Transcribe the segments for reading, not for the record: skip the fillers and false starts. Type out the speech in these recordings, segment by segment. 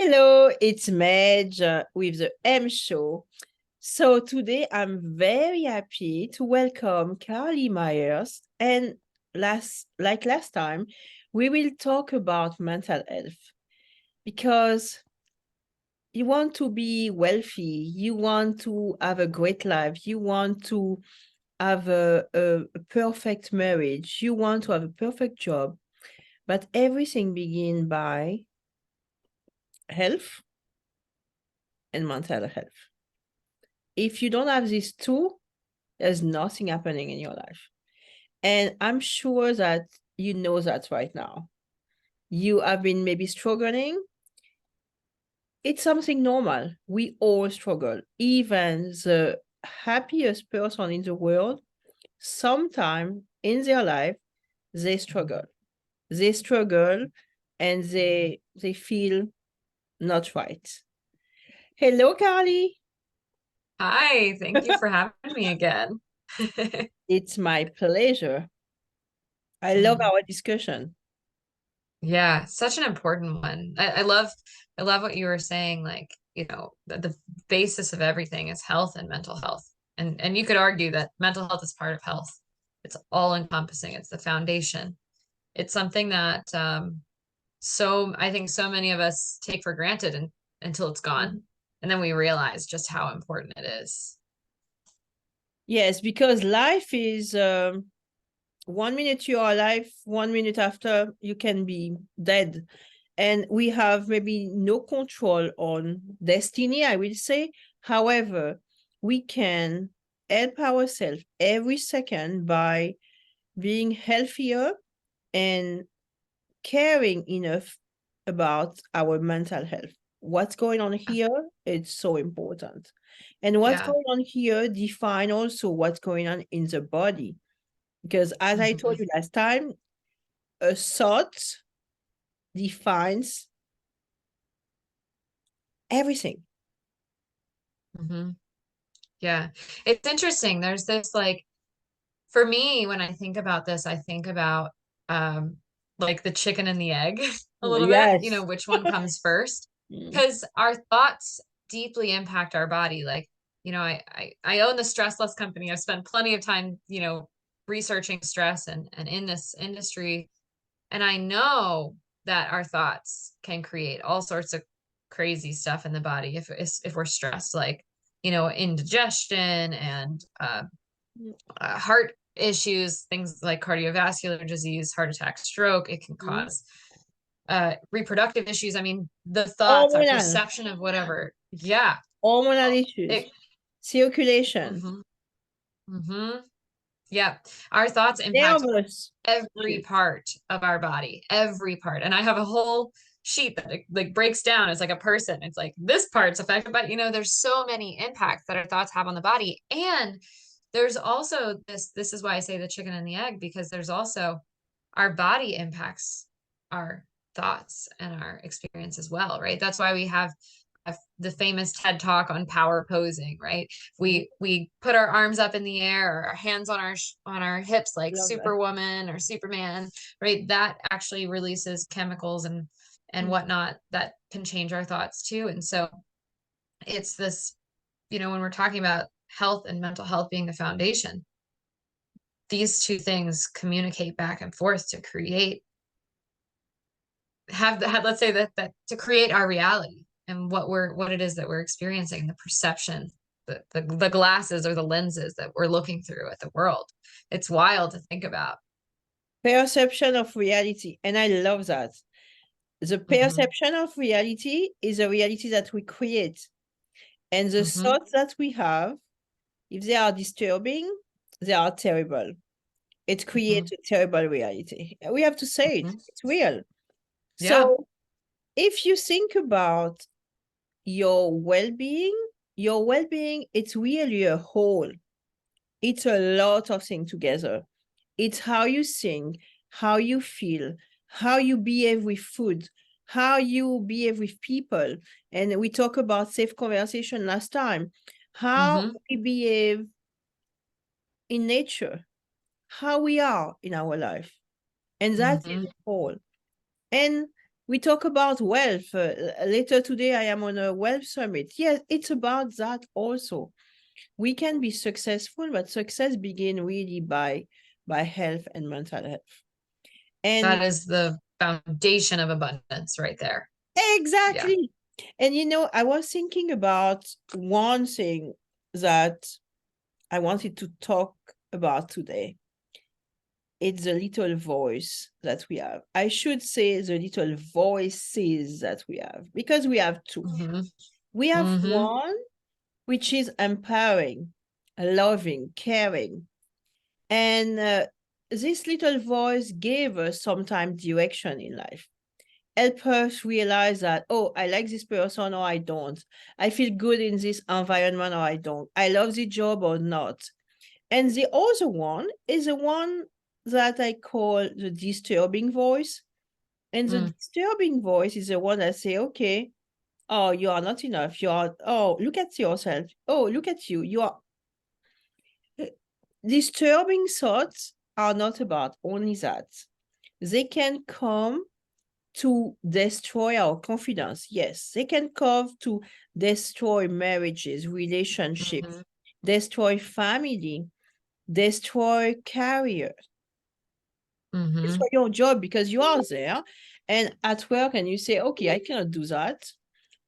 Hello, it's Medge with the M Show. So today I'm very happy to welcome Carlee Myers, and last time, we will talk about mental health because you want to be wealthy, you want to have a great life, you want to have a perfect marriage, you want to have a perfect job, but everything begins by health and mental health. If you don't have these two, there's nothing happening in your life. And I'm sure that you know that right now. You have been maybe struggling. It's something normal. We all struggle. Even the happiest person in the world, sometime in their life, they struggle. They struggle and they feel not right. Hello, Carlee. Hi, thank you for having me again. It's my pleasure. I love Mm, our discussion. yeah, such an important one. I love what you were saying, like, the basis of everything is health and mental health. And you could argue that mental health is part of health. It's all encompassing. It's the foundation. It's something that so I think so many of us take for granted until it's gone. And then we realize just how important it is. Yes, because life is 1 minute you are alive, 1 minute after you can be dead. And we have maybe no control on destiny, I will say. However, we can help ourselves every second by being healthier and caring enough about our mental health. What's going on here? It's so important. And what's Yeah. going on here define also what's going on in the body. Because as I told hmm you last time, a thought defines everything. hmm Yeah. It's interesting. There's this like for me, when I think about this, I think about um like the chicken and the egg a little bit, Yes. which one comes first? Mm. Because our thoughts deeply impact our body. Like, I own the Stress Less company. I've spent plenty of time, researching stress and in this industry. And I know that our thoughts can create all sorts of crazy stuff in the body if we're stressed, like, indigestion and heart issues, things like cardiovascular disease, heart attack, stroke. It can Mm. cause reproductive issues. I mean, the thoughts, our Hormonal, perception of whatever. Yeah. hormonal Oh, issues, it, circulation, hmm hmm Yeah. Our thoughts impact nervous every issues. part of our body, every part. And I have a whole sheet that like breaks down. It's like a person. It's like this part's affected by, there's so many impacts that our thoughts have on the body. And there's also this is why I say the chicken and the egg, because there's also our body impacts our thoughts and our experience as well, right? That's why we have the famous TED talk on power posing, right? Mhm. We put our arms up in the air or our hands on our hips like Love that. Superwoman or Superman, right? That actually releases chemicals and whatnot that can change our thoughts too. And so it's this, when we're talking about health and mental health being the foundation, these two things communicate back and forth to create let's say that to create our reality and what it is that we're experiencing, the perception, the glasses or the lenses that we're looking through at the world. It's wild to think about. Perception of reality. And I love that. The hmm perception of reality is a reality that we create. And the hmm thoughts that we have, if they are disturbing, they are terrible. It hmm creates a terrible reality. We have to say it. hmm It's real. yeah So if you think about your well-being, it's really a whole. It's a lot of things together. It's how you think, how you feel, how you behave with food, how you behave with people. And we talked about safe conversation last time. How hmm we behave in nature, how we are in our life. And that is hmm whole. And We talk about wealth. Later today, I am on a wealth summit. Yes, it's about that also. We can be successful, but success begins really by health and mental health. And That is the foundation of abundance right there. Yeah. exactly. And I was thinking about one thing that I wanted to talk about today. It's the little voice that we have. I should say the little voices that we have, because we have two. Mm-hmm. We have Mm-hmm. one which is empowering, loving, caring. And this little voice gave us sometimes direction in life. Help us realize that, oh, I like this person or I don't. I feel good in this environment or I don't. I love the job or not. And the other one is the one that I call the disturbing voice. And the disturbing voice is the one that say, okay, oh, you are not enough. Oh, look at yourself. Oh, look at you. You are. Disturbing thoughts are not about only that. They can come to destroy our confidence. Yes, they can come to destroy marriages, relationships, Mm-hmm. destroy family, destroy career, Mm-hmm. destroy your job, because you are there and at work and you say, okay, I cannot do that.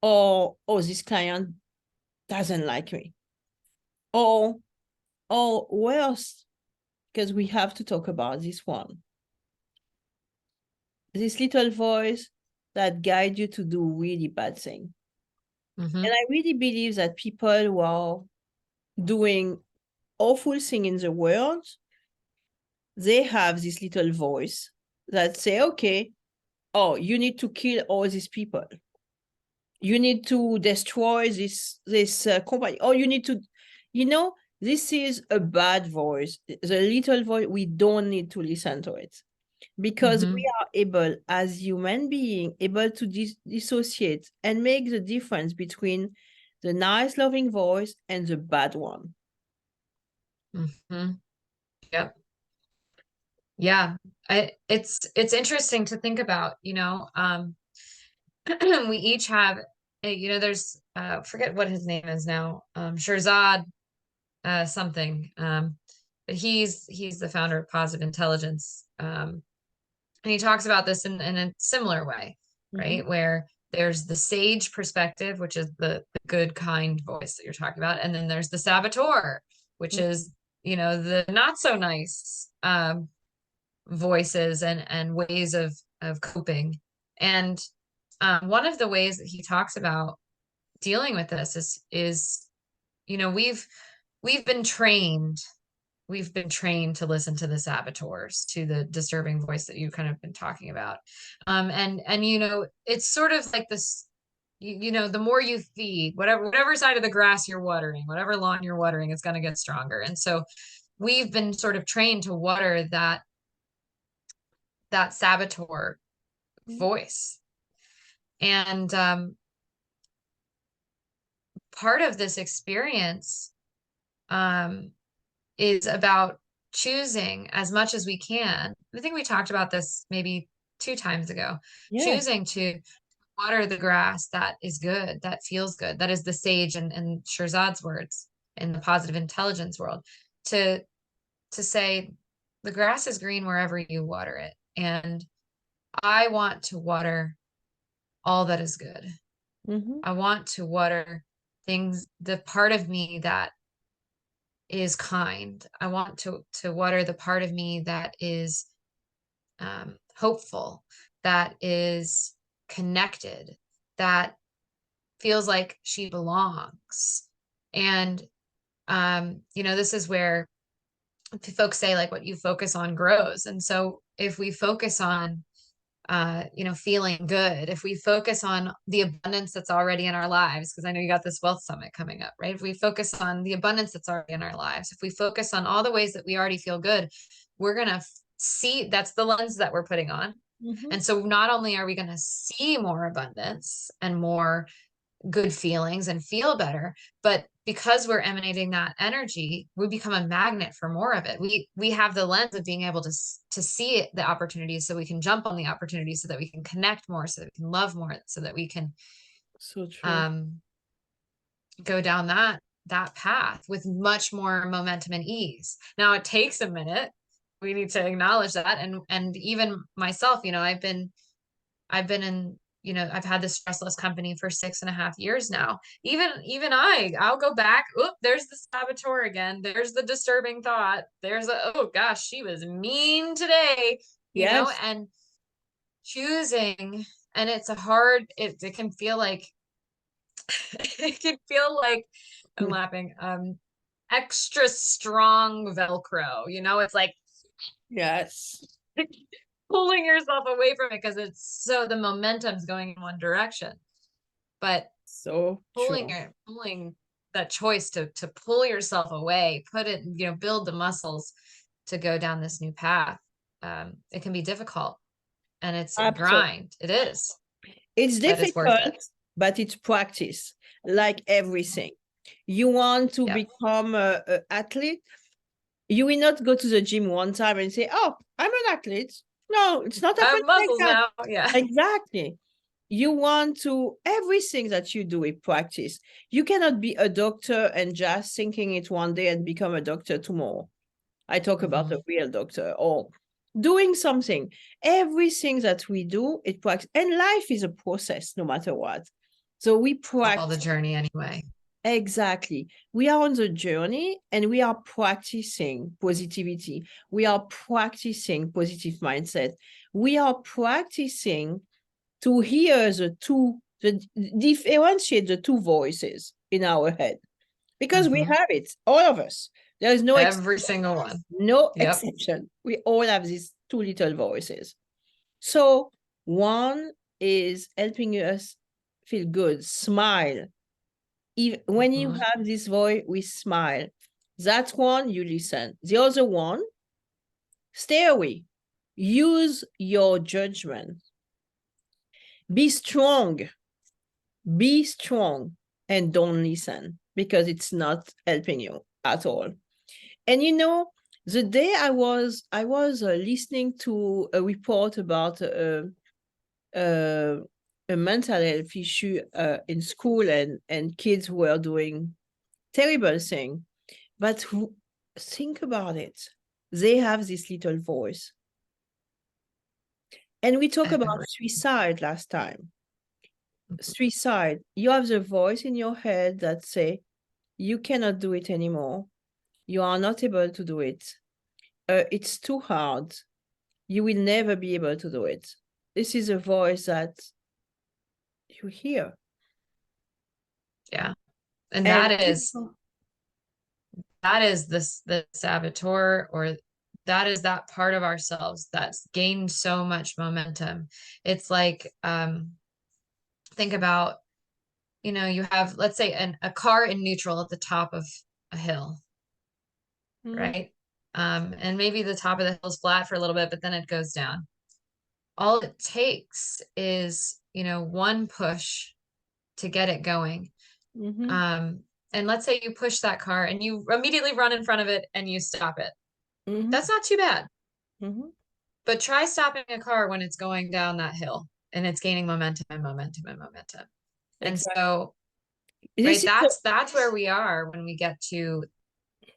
Or, oh, this client doesn't like me. Or worse, because we have to talk about this one. This little voice that guides you to do really bad thing. Mm-hmm. And I really believe that people who are doing awful thing in the world, they have this little voice that say, okay, oh, you need to kill all these people. You need to destroy this company. Or you need to, this is a bad voice. The little voice, we don't need to listen to it. Because Mm-hmm. we are able, as human beings, able to dissociate and make the difference between the nice, loving voice and the bad one. Mm-hmm. Yep. Yeah. It's interesting to think about, we each have, there's, forget what his name is now, Shirzad, something, but he's the founder of Positive Intelligence. And he talks about this in a similar way, Mm-hmm. right? Where there's the sage perspective, which is the good, kind voice that you're talking about. And then there's the saboteur, which is, the not so nice voices and ways of coping. And one of the ways that he talks about dealing with this is we've been trained to listen to the saboteurs, to the disturbing voice that you kind of been talking about. And it's sort of like this, the more you feed whatever side of the grass you're watering, whatever lawn you're watering, it's going to get stronger. And so we've been sort of trained to water that saboteur voice. And part of this experience is about choosing as much as we can. I think we talked about this maybe 2 times ago. Yeah. Choosing to water the grass that is good, that feels good, that is the sage and Shirzad's words in the positive intelligence world, to say the grass is green wherever you water it. And I want to water all that is good. Mm-hmm. I want to water things, the part of me that is kind. I want to water the part of me that is hopeful, that is connected, that feels like she belongs. And this is where folks say, like, what you focus on grows. And so if we focus on feeling good, if we focus on the abundance that's already in our lives, because I know you got this wealth summit coming up, right? If we focus on the abundance that's already in our lives, if we focus on all the ways that we already feel good, we're going to see, that's the lens that we're putting on. Mm-hmm. And so not only are we going to see more abundance and more good feelings and feel better, but because we're emanating that energy, we become a magnet for more of it. We have the lens of being able to see the opportunities, so we can jump on the opportunities, so that we can connect more, so that we can love more, so that we can So true. go down that path with much more momentum and ease. Now it takes a minute. We need to acknowledge that. And even myself, I've been in, I've had this stressless company for 6.5 years now. I'll go back. Oop, there's the saboteur again. There's the disturbing thought. Oh gosh, she was mean today, Yes. and choosing, and it can feel like, it can feel like, I'm laughing, extra strong Velcro, it's like Yes. pulling yourself away from it, because the momentum's going in one direction. But So true. pulling that choice to pull yourself away, build the muscles to go down this new path. It can be difficult, and it's a Absolutely. grind. It is, It's but it's worth difficult, it. but it's practice, like everything. You want to Yep. become a athlete, you will not go to the gym one time and say, "Oh, I'm an athlete." No, it's not I happening have like muscles that. now. Yeah. Exactly. You want to, everything that you do with practice. You cannot be a doctor and just thinking it one day and become a doctor tomorrow. I talk about Mm-hmm. a real doctor, or doing something. Everything that we do, it practice. And life is a process, no matter what. So we All the practice. journey anyway. Exactly. We are on the journey and we are practicing positivity. We are practicing positive mindset. We are practicing to hear differentiate the two voices in our head, because we Mm-hmm. have it, all of us. There is no Every single one. no Yep. exception. We all have these two little voices. So one is helping us feel good, smile. When you Mm-hmm. have this voice, we smile. That one, you listen. The other one, stay away. Use your judgment. Be strong. Be strong and don't listen, because it's not helping you at all. And the day I was listening to a report about a mental health issue in school, and kids were doing terrible thing. But think about it. They have this little voice. And we talked about Every. suicide last time. Suicide. You have the voice in your head that say, you cannot do it anymore. You are not able to do it. It's too hard. You will never be able to do it. This is a voice that you hear. Yeah. And And that is the saboteur, or that is that part of ourselves that's gained so much momentum. It's like, think about, you have, let's say, a car in neutral at the top of a hill, Mhm, right? And maybe the top of the hill is flat for a little bit, but then it goes down. All it takes is, one push to get it going. mhm, Um, and let's say you push that car and you immediately run in front of it and you stop it. mhm, That's not too bad. mhm. But try stopping a car when it's going down that hill and it's gaining momentum and momentum and momentum. And Exactly. so, This right, is that's where we are when we get to,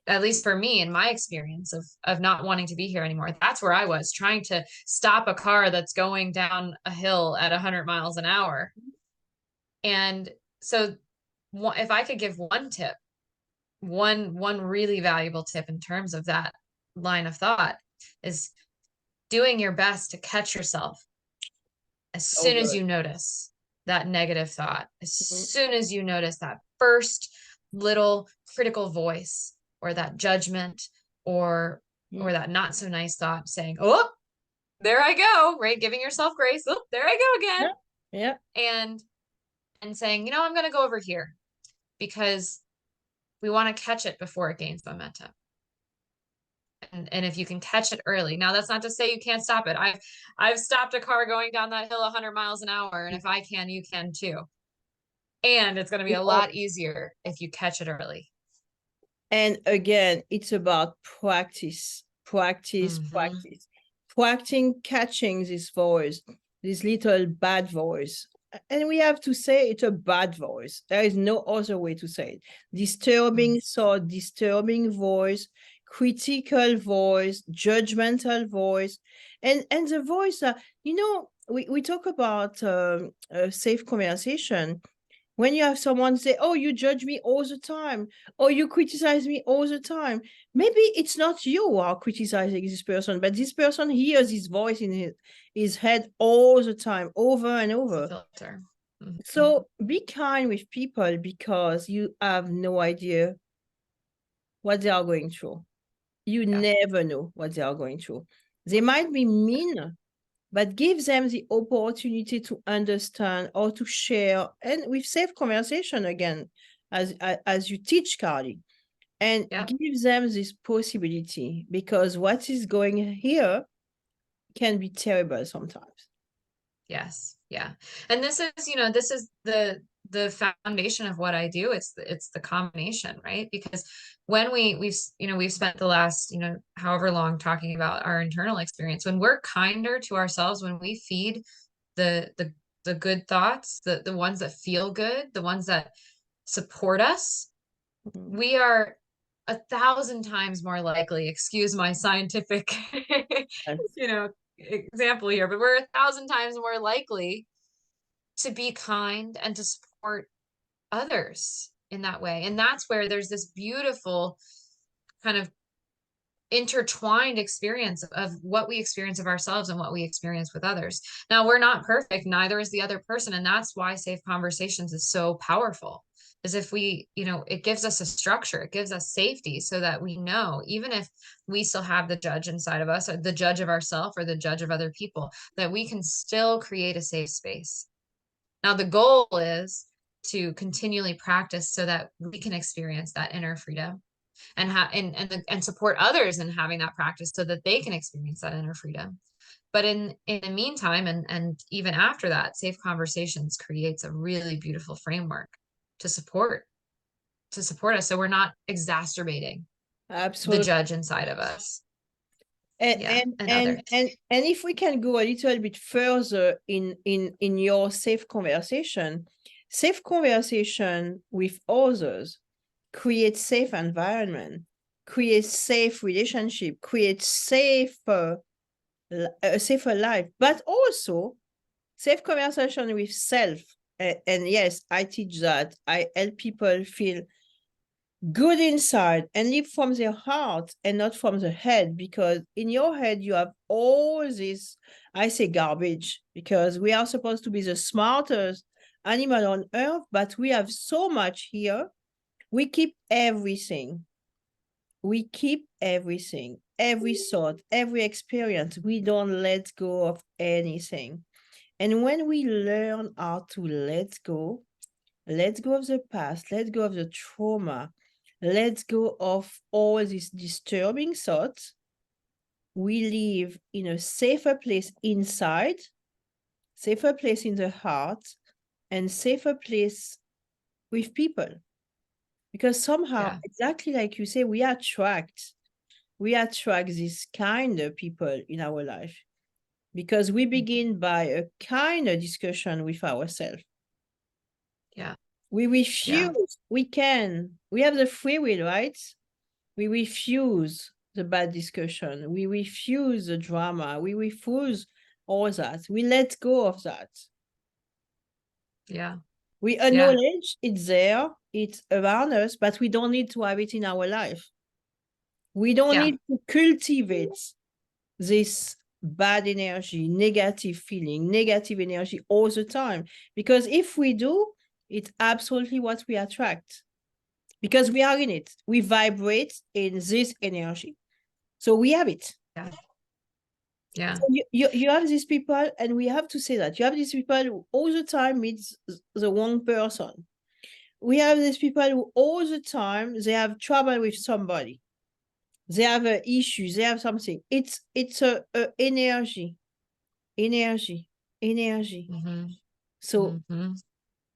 at least for me, in my experience of not wanting to be here anymore. That's where I was trying to stop a car that's going down a hill at 100 miles an hour. And so, if I could give one tip, one really valuable tip in terms of that line of thought, is doing your best to catch yourself as so soon as good. you notice that negative thought, as Mhm, soon as you notice that first little critical voice, or that judgment, or mhm. that not so nice thought saying, "Oh, there I go," right? Giving yourself grace. "Oh, there I go again." Yeah, yeah, And saying, "I'm going to go over here," because we want to catch it before it gains momentum. And if you can catch it early. Now, that's not to say you can't stop it. I've stopped a car going down that hill 100 miles an hour, and if I can, you can too. And it's going to be a lot easier if you catch it early. And again, it's about practice, practice, practice. Practicing catching this voice, this little bad voice. And we have to say it's a bad voice. There is no other way to say it. Disturbing thought, disturbing voice, critical voice, judgmental voice. And the voice, we talk about a safe conversation. When you have someone say, oh, you judge me all the time, or you criticize me all the time, maybe it's not you who are criticizing this person, but this person hears his voice in his head all the time, over and over. Filter. So be kind with people because you have no idea what they are going through. You never know what they are going through. They might be mean, but give them the opportunity to understand or to share, and with safe conversation again, as you teach, Carlee, and give them this possibility, because what is going here can be terrible sometimes. Yes. Yeah. And this is, this is the foundation of what I do. It's the combination, right? Because when we've spent the last, however long talking about our internal experience, when we're kinder to ourselves, when we feed the good thoughts, the ones that feel good, the ones that support us, we are 1,000 times more likely, excuse my scientific, example here, but we're 1,000 times more likely to be kind and to support others in that way. And that's where there's this beautiful kind of intertwined experience of what we experience of ourselves and what we experience with others. Now, we're not perfect, neither is the other person. And that's why safe conversations is so powerful. Is if we, it gives us a structure, it gives us safety so that we know, even if we still have the judge inside of us, or the judge of ourselves or the judge of other people, that we can still create a safe space. Now, the goal is to continually practice so that we can experience that inner freedom and and support others in having that practice so that they can experience that inner freedom. But in the meantime, and even after that, safe conversations creates a really beautiful framework to support us, so we're not exacerbating the judge inside of us. And if we can go a little bit further in your safe conversation with others create safe environment, create safe relationship, create a safer life, but also safe conversation with self. And yes, I teach that. I help people feel good inside and live from their heart and not from the head, because in your head you have all this, I say garbage, because we are supposed to be the smartest animal on earth, but we have so much here. We keep everything. Every thought, every experience. We don't let go of anything. And when we learn how to let go of the past, let go of the trauma, let go of all these disturbing thoughts, we live in a safer place inside, safer place in the heart, and safer place with people. Because somehow, exactly like you say, we attract these kind of people in our life, because we begin by a kind of discussion with ourselves. We refuse. We have the free will, right? We refuse the bad discussion. We refuse the drama. We refuse all that. We let go of that. We acknowledge it's there, it's around us, but we don't need to have it in our life. We don't need to cultivate this bad energy, negative feeling, negative energy all the time. Because if we do, it's absolutely what we attract. Because we are in it. We vibrate in this energy. So we have it. So you have these people, and we have to say that. You have these people who all the time meet the wrong person. We have these people who all the time, they have trouble with somebody. They have issues, they have something. It's a energy. So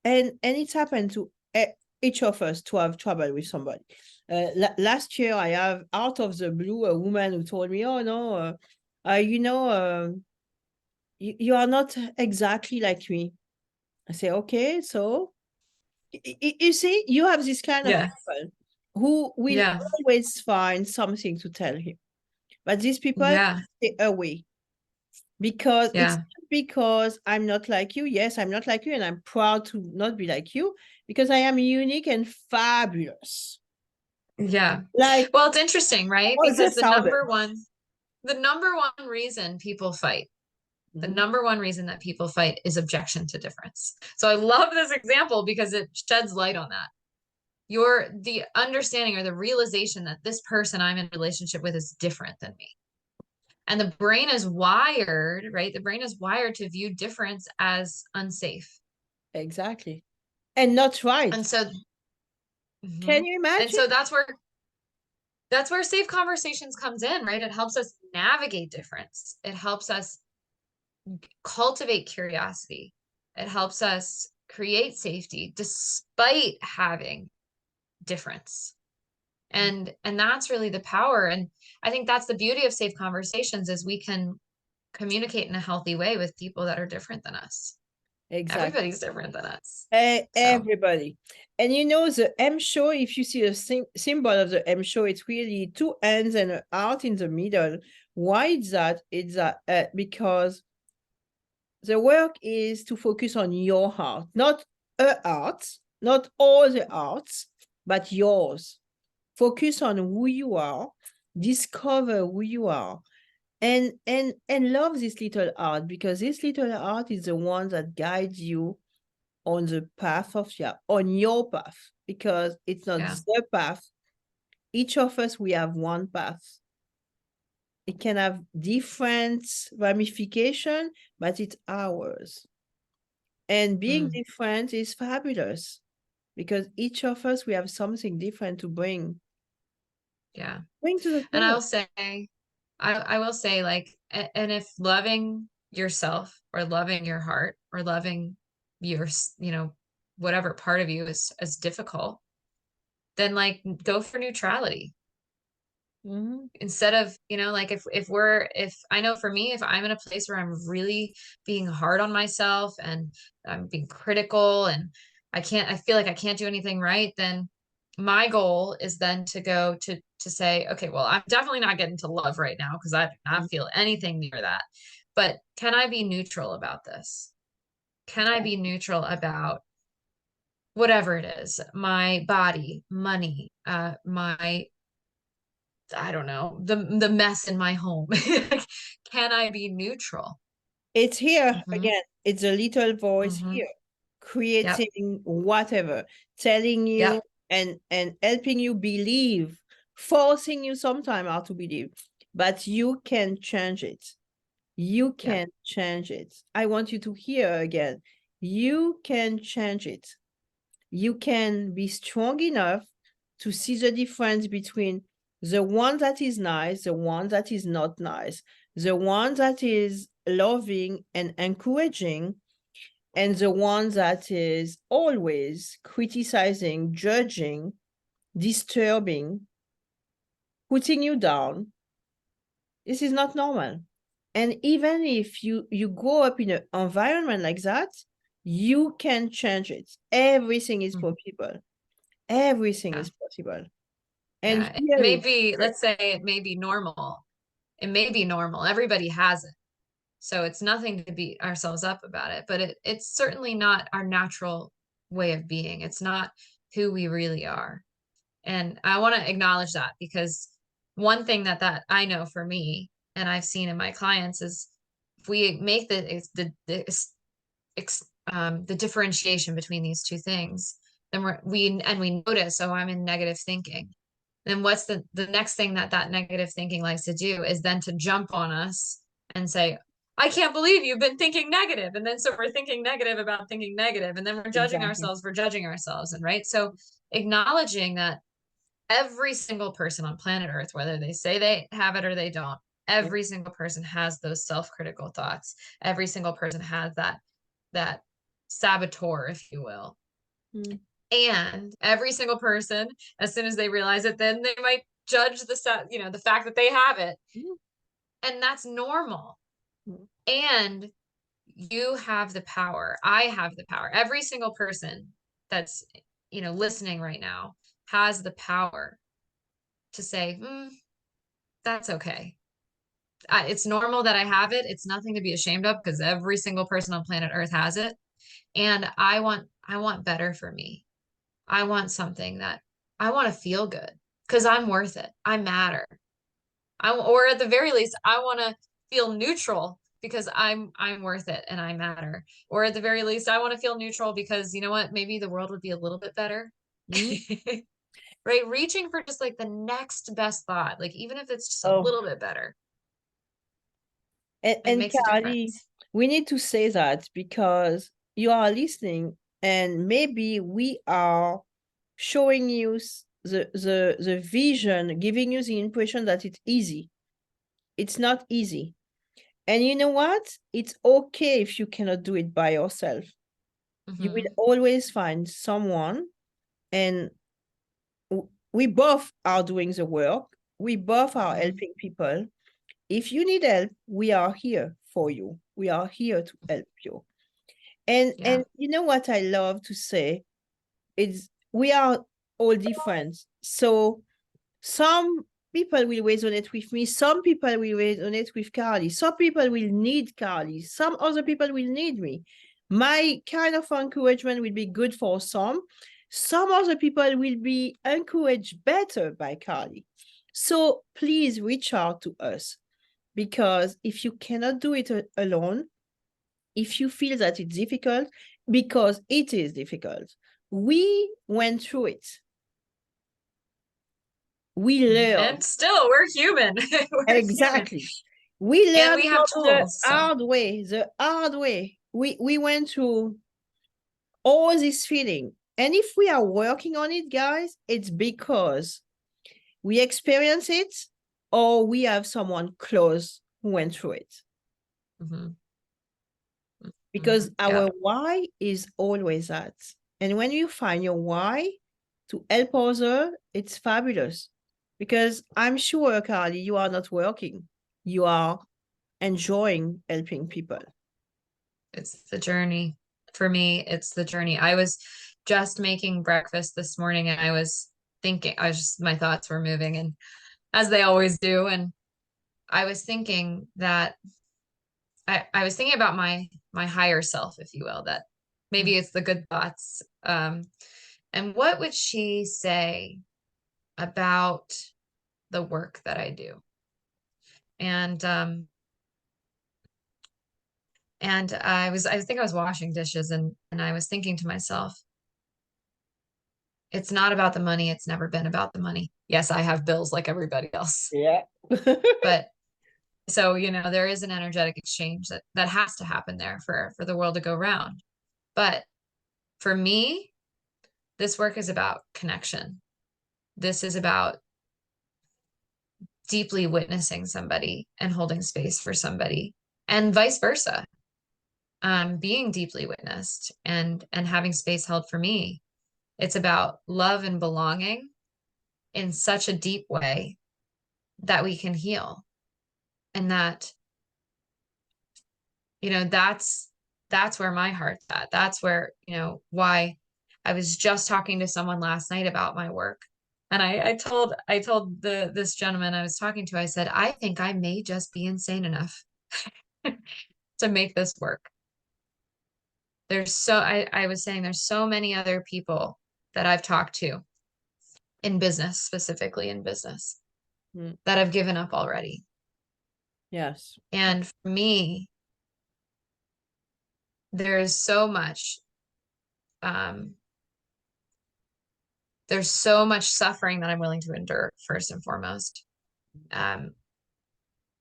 and it's happened to each of us to have trouble with somebody. Last year, I have out of the blue a woman who told me, "Oh no, you are not exactly like me." I say, "Okay, so you see, you have this kind of Yeah. people who will Yeah. always find something to tell him, but these people Yeah. stay away because it's Yeah. not because I'm not like you. Yes, I'm not like you, and I'm proud to not be like you because I am unique and fabulous, Yeah. like Well, it's interesting, right? all the Because southern. the number one reason people fight, the Mhm. number one reason that people fight is objection to difference. So I love this example because it sheds light on that. The understanding or the realization that this person I'm in a relationship with is different than me. And the brain is wired, right? The brain is wired to view difference as unsafe. Exactly, and not right. And so, Can mhm. you And imagine? so that's where safe conversations comes in, right? It helps us navigate difference. It helps us cultivate curiosity. It helps us create safety despite having difference. And that's really the power. And I think that's the beauty of safe conversations is we can communicate in a healthy way with people that are different than us. Exactly. Everybody's different than us. So, Everybody. And you know, the M show, if you see the symbol of the M show, it's really two hands and a heart in the middle. Why is that? It's because the work is to focus on your heart, not a heart, not all the hearts, but yours. Focus on who you are, discover who you are, and love this little heart because this little heart is the one that guides you on the path of on your path because it's not yeah. the path. Each of us, we have one path. It can have different ramification, but it's ours. And being Mm, different is fabulous because each of us, we have something different to yeah. bring to the And table. I will say like, and if loving yourself or loving your heart or loving your, whatever part of you is difficult, then like go for neutrality. Mhm. Instead of, like if I know for me, if I'm in a place where I'm really being hard on myself and I'm being critical and I feel like I can't do anything right, then my goal is then to go to say, okay, well, I'm definitely not getting to love right now because I do not feel anything near that. But can I be neutral about this? Can I be neutral about whatever it is, my body, money, my I don't know, the mess in my home. Can I be neutral? It's here Mm-hmm. again. It's a little voice Mm-hmm. here, Yep. creating whatever, telling you Yep. and helping you believe, forcing you sometime how to believe, but you can change it. You Yep. can change it. I want you to hear again. You can change it. You can be strong enough to see the difference between the one that is nice, the one that is not nice, the one that is loving and encouraging, and the one that is always criticizing, judging, disturbing, putting you down. This is not normal. And even if you grow up in an environment like that, you can change it. Everything is Mhm. possible. Everything Yeah. is possible. And Yeah. It here may is be, let's say it may be normal. It may be normal. Everybody has it. So it's nothing to beat ourselves up about it, but it's certainly not our natural way of being. It's not who we really are. And I want to acknowledge that because one thing that I know for me and I've seen in my clients is if we make the differentiation between these two things, then we notice, oh, I'm in negative thinking. Then what's the next thing that negative thinking likes to do is then to jump on us and say, I can't believe you've been thinking negative. And then so we're thinking negative about thinking negative, and then we're judging exactly. ourselves for judging ourselves. And right. So acknowledging that every single person on planet Earth, whether they say they have it or they don't, Yeah. every single person has those self-critical thoughts. Every single person has that saboteur, if you will. Mm. And every single person, as soon as they realize it, then they might judge the fact that they have it. Mm. And that's normal. Mm. And you have the power. I have the power. Every single person that's, listening right now has the power to say, that's okay. It's normal that I have it. It's nothing to be ashamed of because every single person on planet Earth has it. And I want better for me. I want something that I want to feel good because I'm worth it. I matter. Or at the very least, I want to feel neutral because I'm worth it and I matter. Or at the very least, I want to feel neutral because you know what? Maybe the world would be a little bit better. Mm. Right? Reaching for just like the next best thought, like even if it's just a Oh, little bit better, it and makes a Carly, difference. we need to say that because you are listening, and maybe we are showing you the vision, giving you the impression that it's easy. It's not easy. And you know what? It's okay if you cannot do it by yourself. You will Mm-hmm. always find someone, and we both are doing the work. We both are Mm-hmm. helping people. If you need help, we are here for you. We are here to help you. And Yeah. you know what I love to say is we are all different. So some people will resonate with me, some people will resonate with Carly, some people will need Carly, some other people will need me. My kind of encouragement will be good for some other people will be encouraged better by Carly. So please reach out to us, because if you cannot do it alone, if you feel that it's difficult, because it is difficult, we went through it. We learned. And still, we're human. We're human. Exactly. We And learned we have from the tools. So, hard way, the hard way. We went through all this feeling. And if we are working on it, guys, it's because we experience it or we have someone close who went through it. mhm. Because Yeah, our why is always that. And when you find your why to help others, it's fabulous. Because I'm sure, Carly, you are not working. You are enjoying helping people. it's the journey. For me, it's the journey. I was just making breakfast this morning and I was thinking, my thoughts were moving and as they always do. And I was thinking that I was thinking about my higher self, if you will, that maybe it's the good thoughts. And what would she say about the work that I do? And I think I was washing dishes and I was thinking to myself, it's not about the money. It's never been about the money. Yes, I have bills like everybody else. Yeah. But so, there is an energetic exchange that has to happen there for the world to go round. But for me, this work is about connection. This is about deeply witnessing somebody and holding space for somebody and vice versa. Being deeply witnessed and having space held for me. It's about love and belonging in such a deep way that we can heal. And that, that's where my heart's at. That's where, why I was just talking to someone last night about my work. And I told this gentleman I was talking to, I said, I think I may just be insane enough to make this work. I was saying there's so many other people that I've talked to in business, specifically in business, Mm. that have given up already. Yes. And for me, there's so much, um, there's so much suffering that I'm willing to endure first and foremost.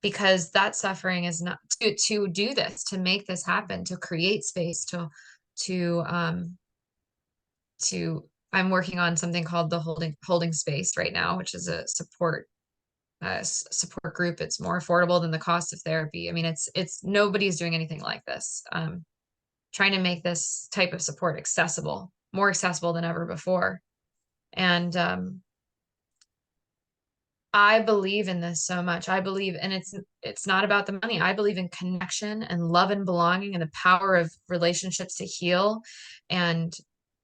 Because that suffering is not to do this, to make this happen, to create space, to to I'm working on something called the holding space right now, which is a support group. It's more affordable than the cost of therapy. I mean, it's nobody's doing anything like this. trying to make this type of support accessible, more accessible than ever before. And I believe in this so much. I believe, and it's not about the money. I believe in connection and love and belonging and the power of relationships to heal, and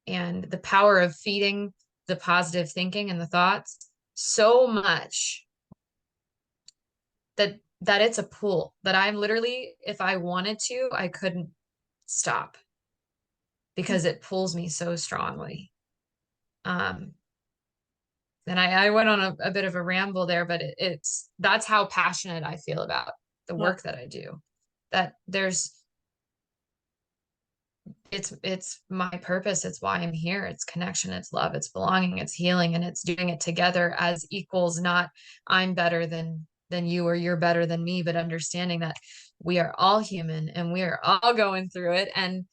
the power of feeding the positive thinking and the thoughts so much that it's a pull that I'm literally, if I wanted to, I couldn't stop because it pulls me so strongly. And I went on a bit of a ramble there, but that's how passionate I feel about the work that I do. That it's my purpose. It's why I'm here. It's connection, it's love, it's belonging, it's healing, and it's doing it together as equals, not I'm better than you or you're better than me, but understanding that we are all human and we are all going through it, and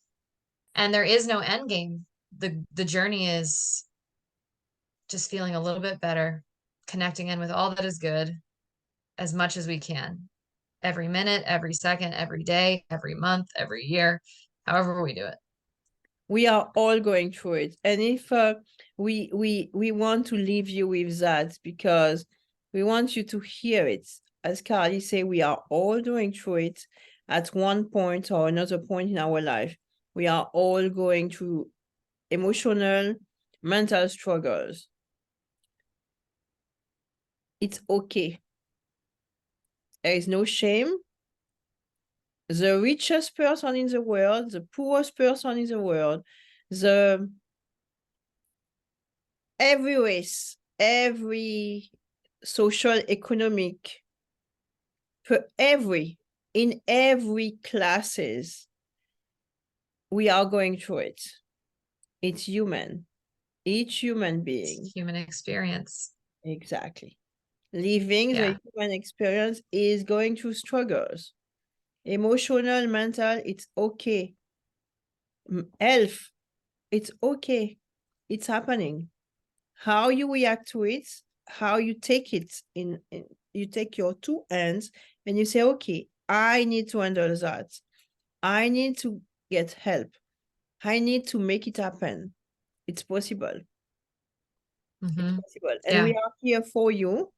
there is no end game. The journey is just feeling a little bit better, connecting in with all that is good as much as we can, every minute, every second, every day, every month, every year, however we do it. We are all going through it. And if we want to leave you with that, because we want you to hear it. As Carlee say, we are all going through it at one point or another point in our life. We are all going through emotional, mental struggles. It's okay. There is no shame. The richest person in the world, the poorest person in the world, every race, every social, economic, in every classes, we are going through it. It's human. Each human being. It's human experience. Exactly. Living the human experience is going through struggles. Emotional, mental, it's okay. Health, it's okay. It's happening. How you react to it, how you take it you take your two hands and you say, okay, I need to handle that. I need to get help. I need to make it happen. It's possible. It's possible. And we are here for you.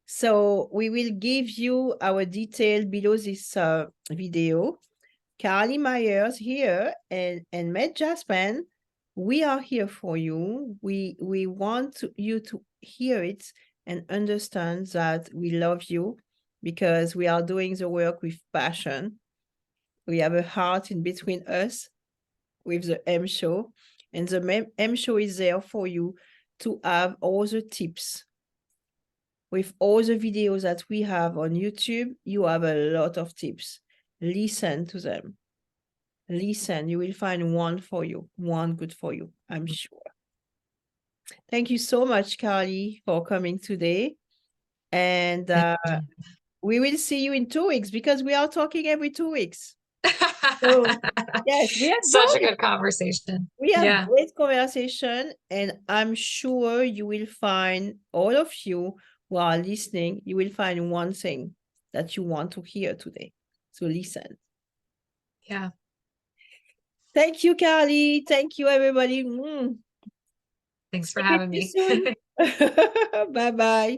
So we will give you our detail below this video. Carlee Myers here and Medge Carlee, we are here for you. We want you to hear it and understand that we love you because we are doing the work with passion. We have a heart in between us with the M Show, and the M Show is there for you to have all the tips. With all the videos that we have on YouTube, you have a lot of tips. Listen to them. Listen, you will find one for you, one good for you, I'm sure. Thank you so much, Carlee, for coming today. And we will see you in 2 weeks because we are talking every 2 weeks. So, yes, we have such a good conversation. We have great conversation, and I'm sure you will find, all of you who are listening, you will find one thing that you want to hear today. So listen. Yeah. Thank you, Carlee. Thank you, everybody. Thanks for having me. Bye-bye.